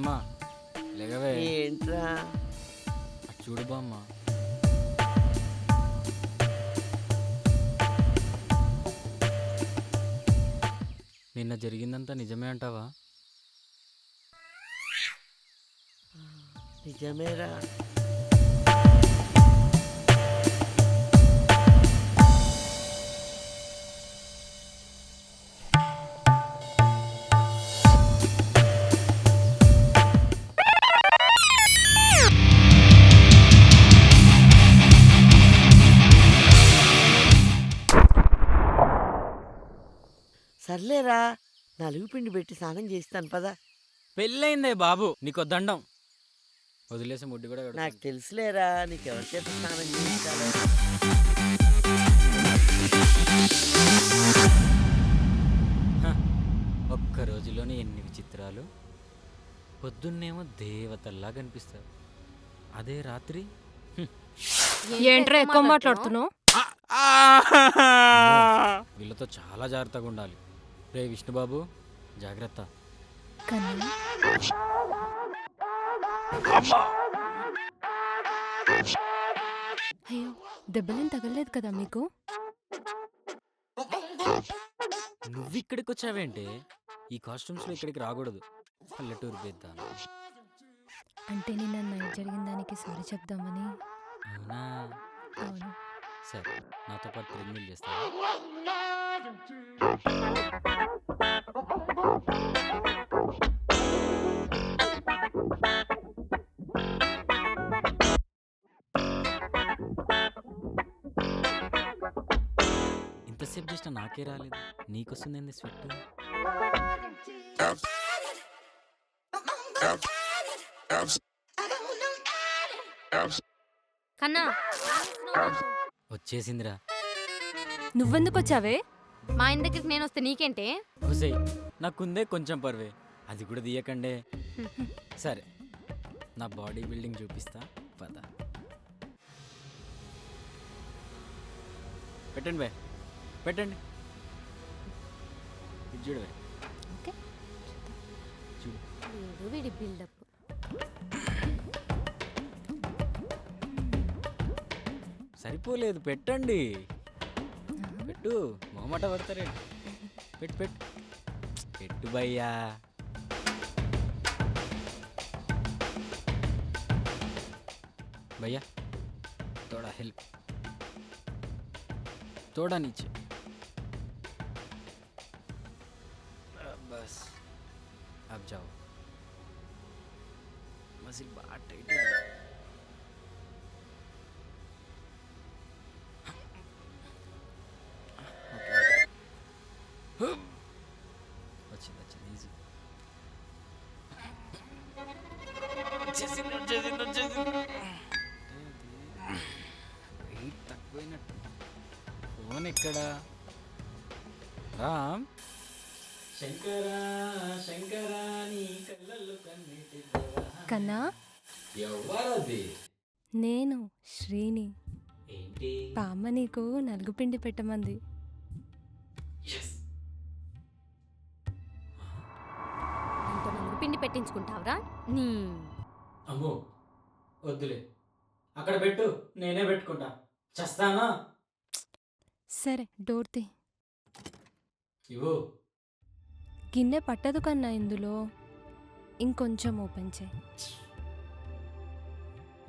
బామ్మ లేగవే. ఏంట్రా? అటు చూడు బామ్మ. నిన్న జరిగిందంతా నిజమే అంటావా? నిజమేరా. సర్లేరా, నలుగు పిండి పెట్టి స్నానం చేస్తాను పదా. పెళ్ళయిందే బాబు, నీకో దండం. వదిలేసి ముడ్డి కూడా నాకు కడతాను. తెలుసులేరా, నీకెవరి చేత స్నానం చేయించాలో. ఒక్క రోజులోనే ఎన్ని విచిత్రాలు. పొద్దున్నేమో దేవతల్లా కనిపిస్తారు, అదే రాత్రి ఏంట్రా ఎక్కువ మాట్లాడుతున్నావు? వీళ్ళతో చాలా జాగ్రత్తగా ఉండాలి. రే విష్ణుబాబు, జాగ్రత్త. అయ్యో, దెబ్బలేం తగలేదు కదా మీకు? నువ్వు ఇక్కడికి వచ్చావేంటే? ఈ కాస్ట్యూమ్స్లో ఇక్కడికి రాకూడదు, పల్లెటూరు పెద్దాను. అంటే నిన్న నైట్ జరిగిన దానికి సారీ చెప్దామని. అవునా? అవును. సరే, నాతో పాటు ట్రెడ్మిల్ చేస్తావా? ఇంతసేపు చేసిన నాకే రాలేదు, నీకొస్తుందేంది స్వెట్? కన్నా వచ్చేసిందిరా. నువ్వెందుకు వచ్చావే? మా ఆయన దగ్గరికి నేను వస్తే నీకేంటే? హుసై, నాకుందే కొంచెం పర్వే, అది కూడా తీయకండే. సరే, నా బాడీ బిల్డింగ్ చూపిస్తా పద. పెట్టండి బే, పెట్టండి. ఇది చూడవే. ఓకే. చూడు. వీడు వీడి బిల్డప్. సరిపోలేదు, పెట్టండి. పెట్టు, మొహమాట పడతారే. పెట్టు పెట్టు పెట్టు భయ్యా. भैया थोड़ा हेल्प, थोड़ा नीचे, बस अब जाओ. मसिल बहुत टाइट है. వచ్చింది వచ్చింది, ఈజీ. వచ్చేసింది వచ్చేసింది వచ్చేసింది. వెయిట్ తక్కువైనట్టు. ఫోన్ ఎక్కడా? రామ్. శంకరా శంకరా నీ కళ్ళల్లో కన్నీటి కన్నా, ఎవరది? నేను శ్రీని. ఏంటి? బామ్మ నీకు నలుగు పిండి పెట్టమంది. అంత నలుగు పిండి పెట్టించుకుంటావురా నీ? అమ్మో వద్దులే, అక్కడ పెట్టు, నేనే పెట్టుకుంటా. చస్తానా? సరే, డోర్ తీ. ఇవ్వు. గిన్నె పట్టదు కన్నా ఇందులో, ఇంకొంచెం ఓపెన్ చేయి.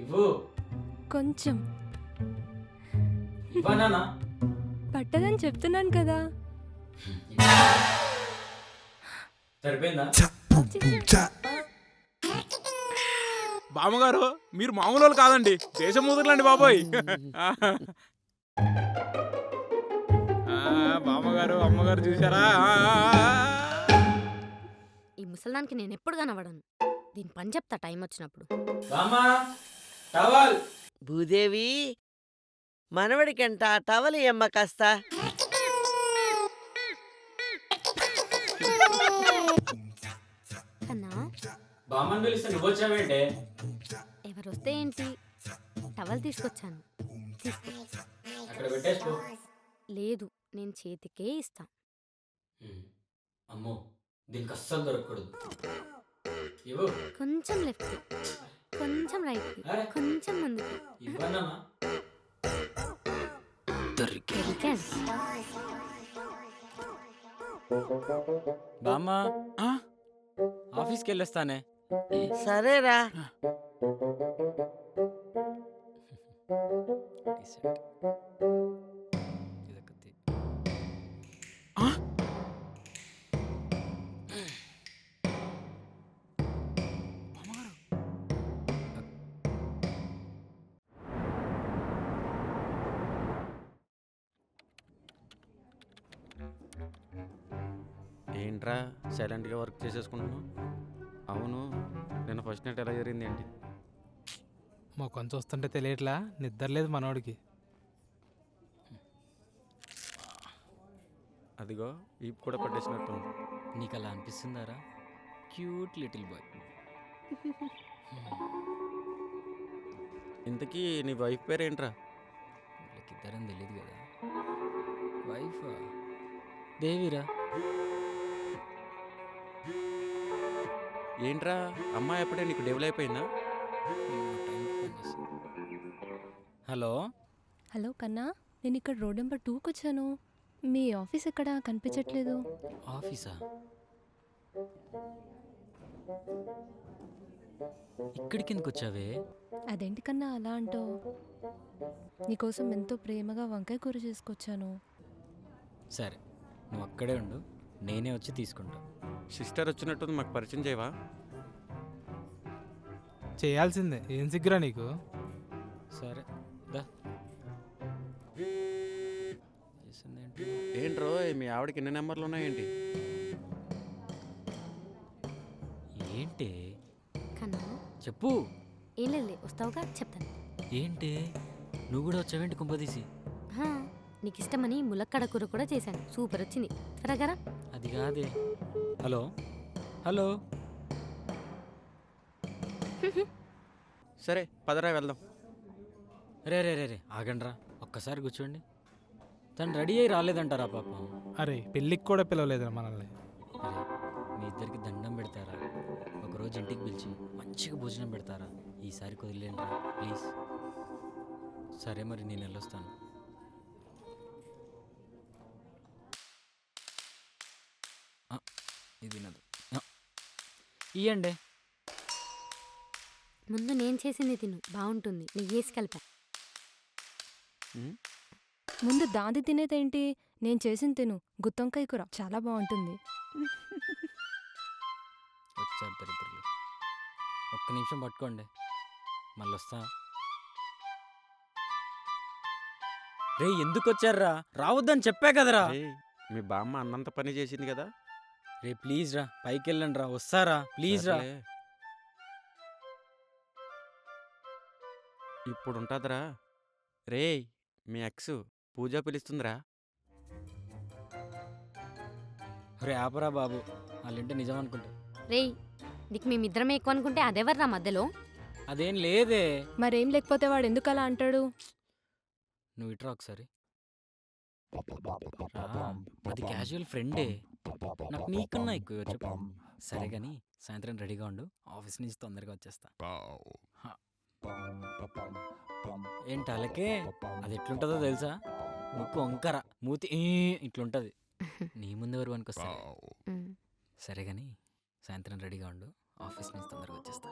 ఇవ్వు. కొంచెం. ఇవ్వనా? పట్టదని చెప్తున్నాను కదా. సరిపోయిందా? బామ్మగారు, మీరు మామూలు వాళ్ళు కాదండి, దేశం ముదురులండి బాబోయ్. బామ్మగారు అమ్మగారు చూసారా? ఈ ముసలానికి నేను ఎప్పుడు కనబడను. దీని పని చెప్తా టైం వచ్చినప్పుడు. భూదేవి, మనవడికంట టవల్ ఇయ్యమ్మ కాస్త. కన్నా, బామ్మని పిలిస్తే నువ్వు వచ్చావేంటే? ఎవరొస్తే ఏంటి, టవల్ తీసుకొచ్చాను, తీసుకో. అక్కడ పెట్టేసుకో. లేదు, నేను చేతికే ఇస్తా. అమ్మో, దీనికి అస్సలు దొరకకూడదు. ఇవ్వు. కొంచెం లెఫ్ట్, కొంచెం రైట్, అరే. కొంచెం ముందుకు. ఇవ్వనమ్మా. దొరికాడు. దొరికాడు. బామ్మ ఆఫీస్కి వెళ్ళొస్తానే. సరేరా. ఏంట్రా సైలెంట్గా వర్క్ చేసేసుకుంటున్నావు? అవును, నేను ఫస్ట్ నైట్ ఎలా జరిగింది ఏంటి? మొఖం చూస్తుంటే తెలియట్లా, నిద్ర లేదు మనోడికి. అదిగో వీపు కూడా పట్టేసినట్టుంది. నీకు అలా అనిపిస్తుందారా? Cute little boy. ఇంతకీ నీ వైఫ్ పేరేంట్రా? వీళ్ళకిద్దరని తెలియదు కదా. వైఫ్ దేవిరా. ఏంట్రా అమ్మాయి అప్పుడే నీకు డెవలప్ అయిపోయిందా? హలో. హలో కన్నా, నేను ఇక్కడ రోడ్ నెంబర్ 2కి వచ్చాను. మీ ఆఫీస్ ఎక్కడ కనిపించట్లేదు. ఆఫీసా? ఇక్కడికి ఎందుకు వచ్చావే? అదేంటి కన్నా అలా అంటావు? నీకోసం ఎంతో ప్రేమగా వంకాయ కూర చేసుకొచ్చాను. సరే, నువ్వు అక్కడే ఉండు, నేనే వచ్చి తీసుకుంటా. సిస్టర్ వచ్చినట్టుంది, మాకు పరిచయం చేయవా? చేయాల్సిందే, ఏం సిగ్గురా నీకు? సరే దా. చేసిందేంటి? ఏంట్రో మీ ఆవిడకి ఎన్ని నెంబర్లు ఉన్నాయేంటి? ఏంటి కన్నా చెప్పు. ఏం లేదు, వస్తావుగా చెప్తాను. ఏంటి నువ్వు కూడా వచ్చావేంటి కుంపదీసి? హా, నీకు ఇష్టమని ములక్కడ కూర కూడా చేశాను, సూపర్ వచ్చింది. త్వరగా రా. అది కాదే. Hello hello. సరే పదరా వెళ్దాం. రే రే రే రే ఆగండ్రా, ఒక్కసారి కూర్చోండి. తను రెడీ అయ్యి రాలేదంటారా పాపం? అరే పెళ్ళికి కూడా పిలవలేదురా మనల్ని. అరే మీ ఇద్దరికి దండం పెడతారా? ఒకరోజు ఇంటికి పిలిచి మంచిగా భోజనం పెడతారా? ఈసారి కుదిలేండి ప్లీజ్. సరే మరి నేను వెళ్ళొస్తాను. ఇది నదు ఇయ్యండి. ముందు నేను చేసింది తిను, బాగుంటుంది. నీ వేసి కలిపా. ముందు దాది తినేదేంటి, నేను చేసిన తిను. గుత్తొంకాయ కూర చాలా బాగుంటుంది. వచ్చారు దరిద్రులు. ఒక్క నిమిషం పట్టుకోండి, మళ్ళీ వస్తా. రే ఎందుకు వచ్చారా? రావద్దని చెప్పా కదరా. ఏయ్, మీ బామ్మ అన్నంత పని చేసింది కదా. రే ప్లీజ్ రా, పైకి వెళ్ళండి రా. వస్తారా ప్లీజ్ రా. సర్లే. ఇప్పుడు ఉంటుందిరా. రే మీ ఎక్స్ పూజ పిలుస్తుందిరా. రే ఆపరా బాబు, వాళ్ళంటే నిజం అనుకుంటా. రేయ్, నీకు మేమిద్దరమే ఎక్కువ అనుకుంటే అదెవర్రా మధ్యలో? అదేం లేదే. మరేం లేకపోతే వాడు ఎందుకు అలా అంటాడు? నువ్వు ఇట్రా ఒకసారి రా. అది క్యాజువల్ ఫ్రెండే, నాకు నీకన్నా ఎక్కువ చెప్పు. సరే కానీ సాయంత్రం రెడీగా ఉండు, ఆఫీస్ నుంచి తొందరగా వచ్చేస్తా. హ. ఏంటి అలాగే? అది ఎట్లుంటుందో తెలుసా? ముక్కు వంకర, మూతి ఇట్లుంటది. నీ ముందు ఎవరు వస్తా. సరే కానీ సాయంత్రం రెడీగా ఉండు, ఆఫీస్ నుంచి తొందరగా వచ్చేస్తా.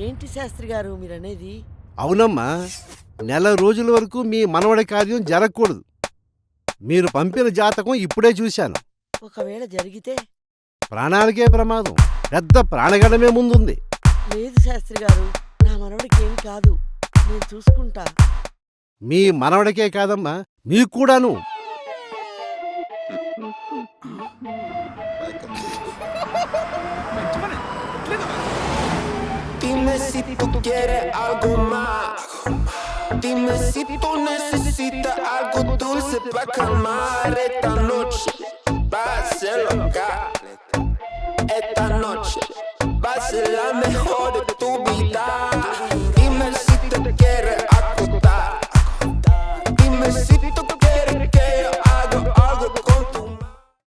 ఏంటి శాస్త్రి గారు మీరనేది? అవునమ్మా, నెల రోజుల వరకు మీ మనవడి కార్యం జరగకూడదు. మీరు పంపిన జాతకం ఇప్పుడే చూశాను. ఒకవేళ జరిగితే? ప్రాణాలకే ప్రమాదం, పెద్ద ప్రాణగడమే ముందుంది. లేదు శాస్త్రి గారు, నా మనవడికి ఏం కాదు, నేను చూసుకుంటా. మీ మనవడికే కాదమ్మా, మీకు కూడాను. Dime si tú quieres algo más. Dime si tú necesitas algo dulce para calmar esta noche. Va a ser loca. Esta noche va a ser la